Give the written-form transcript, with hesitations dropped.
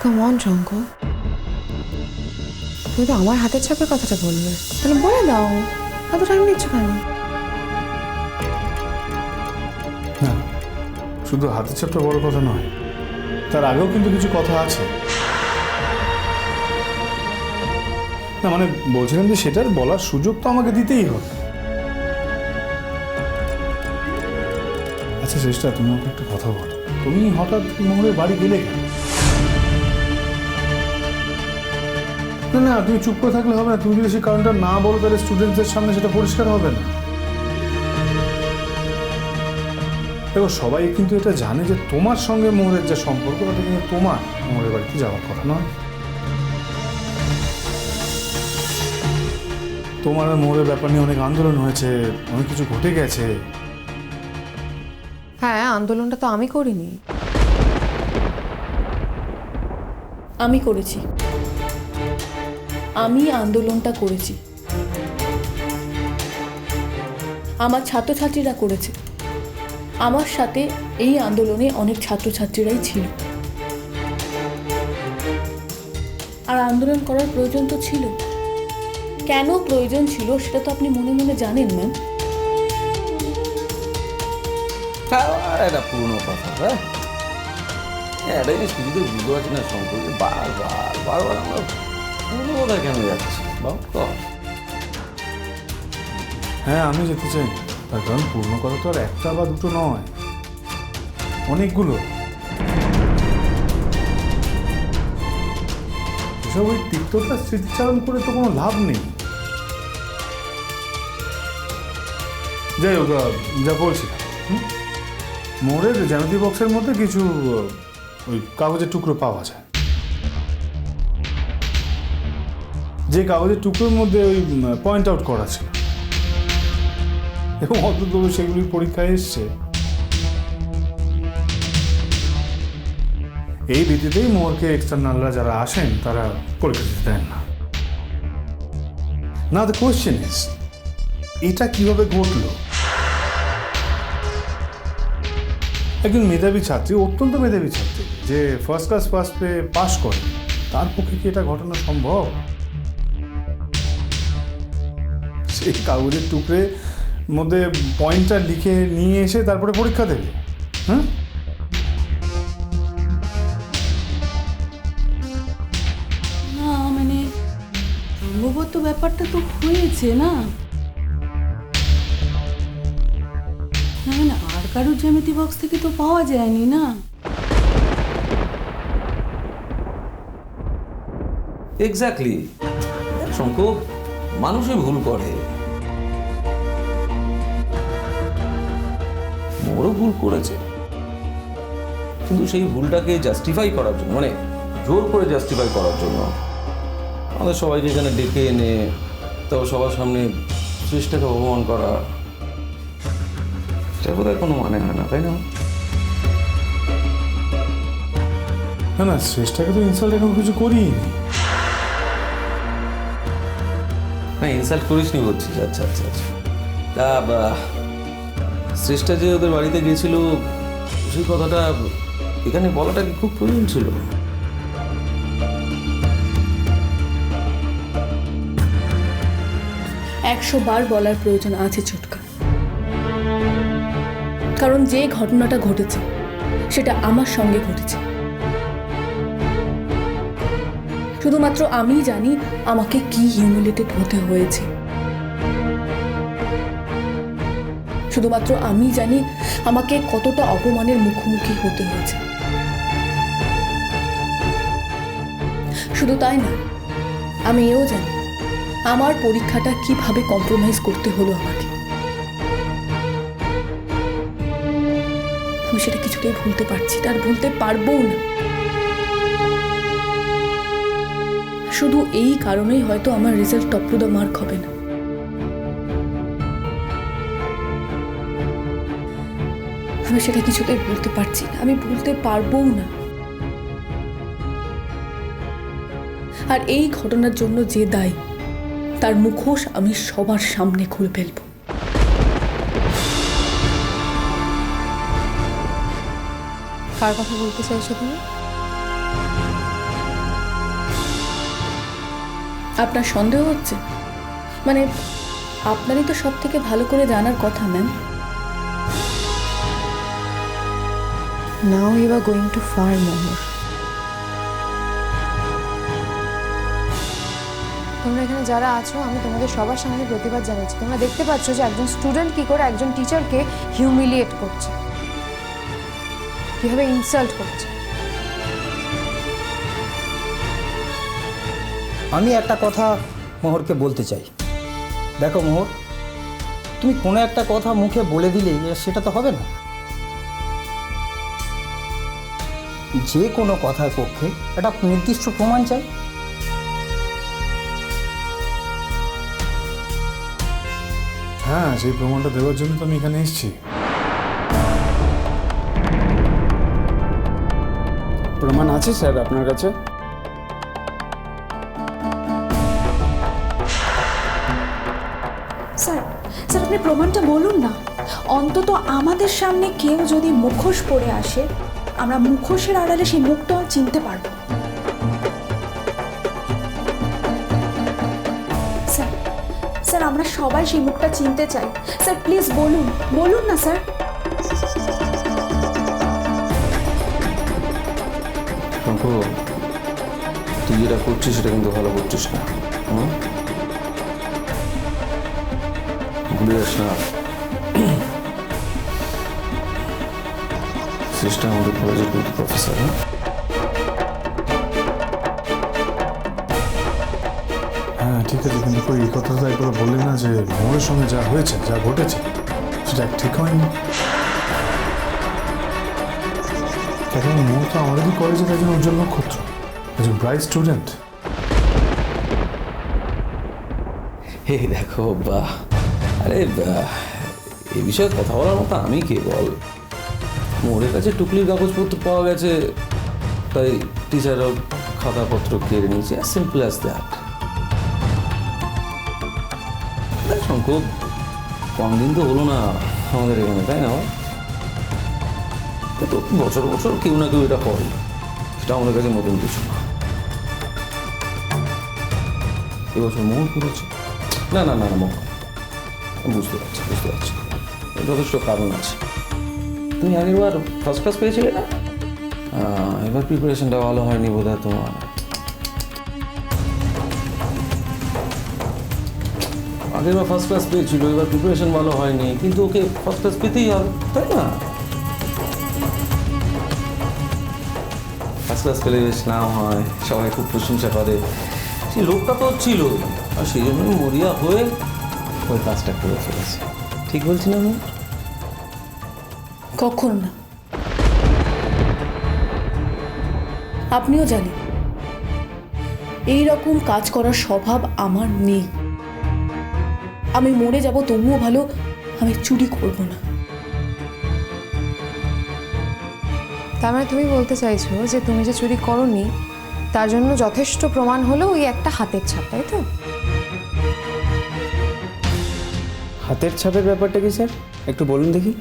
কেমন শঙ্কর, তুমি তো আমার হাতের ছাপের কথাটা বললে, তাহলে বলে দাও এত টাইম নিচ্ছ কেন? না, শুধু হাতের ছাপটা বড় কথা নয়, তার আগেও কিন্তু কিছু কথা আছে। না মানে বলছিলাম যে সেটার বলার সুযোগ তো আমাকে দিতেই হবে। আচ্ছা চেষ্টা, তুমি আমাকে একটা কথা বলো, তুমি হঠাৎ মোহরের বাড়ি গেলে কেন? না না, তুমি চুপ করে থাকলে হবে না। তুমি যদি সেই কারণটা না বলো তাহলে স্টুডেন্টদের সামনে সেটা পরিষ্কার হবে না। দেখো সবাই কিন্তু এটা জানে যে তোমার সঙ্গে মোহরের যে সম্পর্ক, তাতে কিন্তু তোমার মোহরের বাড়িতে যাওয়ার কথা নয়। তোমার আর মোহরের ব্যাপার নিয়ে অনেক আন্দোলন হয়েছে, অনেক কিছু ঘটে গেছে। হ্যাঁ, আন্দোলনটা তো আমি করিনি। আমি করেছি, আমি আন্দোলনটা করেছি। আমার ছাত্রছাত্রীরা করেছে, আমার সাথে এই আন্দোলনে অনেক ছাত্রছাত্রীরাই ছিল। আর আন্দোলন করার প্রয়োজন তো ছিল। কেন প্রয়োজন ছিল সেটা তো আপনি মনে মনে জানেন ম্যাম। একটা পুরোনো কথা, হ্যাঁ একটা জিনিস কিছু তো বুঝতে পারছি না শঙ্কর, বারবার আমরা পুরোনো কথা কেন যাচ্ছি বাবা? হ্যাঁ আমি যেতে চাই, তার কারণ পূর্ণ কথা তো আর একটা বা দুটো নয়, অনেকগুলো। এসব ওই তিক্ততা স্মৃতিচারণ করে তো কোনো লাভ নেই। যাই হোক, যা বলছিলাম, মোড়ের জ্যামিতি বক্সের মধ্যে কিছু ওই কাগজের টুকরো পাওয়া যায়। যে কাগজের টুকরোর মধ্যে ওই পয়েন্ট আউট করা ছিল এবং অদ্ভুতভাবে সেগুলির পরীক্ষায় এসছে। এই রীতিতেই মোহরকে এক্সটার্নালরা যারা আসেন তারা পরীক্ষা দিতে দেন না। না, দ্য কোয়েশ্চেন ইজ, এটা কিভাবে ঘটলো? একজন মেধাবী ছাত্রী, অত্যন্ত মেধাবী ছাত্রী, যে ফার্স্ট ক্লাস ফার্স্ট পেয়ে পাশ করে, তার পক্ষে কি এটা ঘটানো সম্ভব? সেই কাগজের টুকরে মধ্যে পয়েন্টটা লিখে নিয়ে এসে তারপরে পরীক্ষা দেবে? হ্যাঁ, না মানে সম্ভবত ব্যাপারটা তো হয়েছে না। না মানে আর কারোর জ্যামিতি বক্স থেকে তো পাওয়া যায়নি না। এক্স্যাক্টলি শঙ্কর, মানুষই ভুল করে, মোরও ভুল করেছে, কিন্তু সেই ভুলটাকে জাস্টিফাই করার জন্য, মানে জোর করে জাস্টিফাই করার জন্য আমাদের সবাইকে এখানে ডেকে এনে তাও সবার সামনে চেষ্টাকে অপমান করা, সেটা বোধহয় কোনো মানে হয় না, তাই না? না না, শ্রেষ্ঠাকে তো ইনসাল্ট এখন কিছু করিনি। না ইনসাল্ট করিসনি বলছিস? আচ্ছা আচ্ছা আচ্ছা। তা শ্রেষ্ঠা যে ওদের বাড়িতে গিয়েছিল, সেই কথাটা এখানে বলাটা কি খুব প্রয়োজন ছিল? 100 বার বলার প্রয়োজন আছে ছোটকা, কারণ যে ঘটনাটা ঘটেছে সেটা আমার সঙ্গে ঘটেছে। শুধুমাত্র আমি জানি আমাকে কি হিউমিলেটেড হতে হয়েছে, শুধুমাত্র আমি জানি আমাকে কতটা অপমানের মুখোমুখি হতে হয়েছে। শুধু তাই না, আমি এও জানি আমার পরীক্ষাটা কিভাবে কম্প্রোমাইজ করতে হলো আমাকে। আমি সেটা কিছুতেই ভুলতে পারছি না, আর ভুলতে পারবো না। শুধু এই কারণেই হয়তো আমার result top to the mark হবে না। আমি সেটা কিছুতেই ভুলতে পারছি না, আমি ভুলতে পারবো না। আর এই ঘটনার জন্য যে দায়ী, তার মুখোশ আমি সবার সামনে খুলে ফেলব। কার কথা বলতে চাইছো তুমি? আপনার সন্দেহ হচ্ছে? মানে আপনারই তো সব থেকে ভালো করে জানার কথা, ma'am. Now you are going to far, মোহর। তোমরা এখানে যারা আছো, আমি তোমাদের সবার সামনে প্রতিবাদ জানাচ্ছি। তোমরা দেখতে পাচ্ছ যে একজন স্টুডেন্ট কি করে একজন টিচারকে হিউমিলিয়েট করছে, কিভাবে ইনসাল্ট করছে। আমি একটা কথা মোহরকে বলতে চাই। দেখো মোহর, তুমি কোনো একটা কথা মুখে বলে দিলে সেটা তো হবে না। যে কোনো কথার পক্ষে একটা নির্দিষ্ট প্রমাণ চাই। হ্যাঁ, সেই প্রমাণটা দেওয়ার জন্য তো আমি এখানে এসেছি। প্রমাণ আছে স্যার আপনার কাছে? স্যার স্যার আপনি প্রমাণটা বলুন না। অন্তত আমাদের সামনে কেউ যদি মুখোশ পরে আসে, আমরা মুখোশের আড়ালে সেই মুখটাও চিনতে পারবো। স্যার স্যার আমরা সবাই সেই মুখটা চিনতে চাই। স্যার প্লিজ বলুন, বলুন না স্যার। শঙ্খ, তুই যেটা করছিস সেটা কিন্তু ভালো করছিস না। ভুলে যাস না, সৃষ্টি আমাদের কলেজের কিন্তু প্রফেসর। হ্যাঁ ঠিক আছে, কিন্তু কই এই কথাটা একবার বললে না যে মোহরের সঙ্গে যা হয়েছে, যা ঘটেছে সেটা ঠিক হয়নি। এখন মোহর তো আমাদেরই কলেজের একজন উজ্জ্বল নক্ষত্র, একজন ব্রাইট স্টুডেন্ট। হে দেখো, বাহ, আরে এই বিষয়ে কথা বলার মতো আমি কে বল? মোড়ের কাছে টুকলির কাগজপত্র পাওয়া গেছে, তাই টিচারও খাতাপত্র কেড়ে নিয়েছে, সিম্পল অ্যাজ দ্যাট। শঙ্কর, কম দিন তো হলো না আমাদের এখানে, তাই না? তো বছর বছর কেউ না কেউ এটা করে, সেটা আমাদের কাছে নতুন কিছু না। এবছর মোহর করেছে। না না না না মোহর, বুঝতে পারছি যথেষ্ট কারণ আছে। তুমি আগেরবার ফার্স্ট ক্লাস পেয়েছিলে না? এবার প্রিপারেশনটা ভালো হয়নি বোধ হয় তোমার। আগেরবার ফার্স্ট ক্লাস পেয়েছিল, এবার প্রিপারেশন ভালো হয়নি, কিন্তু ওকে ফার্স্ট ক্লাস পেতেই হবে, তাই না? ফার্স্ট ক্লাস পেলে বেশ নাম হয়, সবাই খুব প্রশংসা করে। সেই লোকটা তো ছিল, আর সেই জন্যই মরিয়া হয়ে ওই কাজটা করে ফেলেছে। ঠিক বলছি না আমি? কখন না। আপনিও জানেন এই রকম কাজ করার স্বভাব আমার নেই। আমি মরে যাব তবুও ভালো আমি চুরি করব না। তার মানে তুমি বলতে চাইছো যে তুমি যে চুরি করোনি তার জন্য যথেষ্ট প্রমাণ হলো ওই একটা হাতের ছাপ, তাই তো? হাতের ছাপের ব্যাপারটা কি স্যার, একটু বলুন দেখি।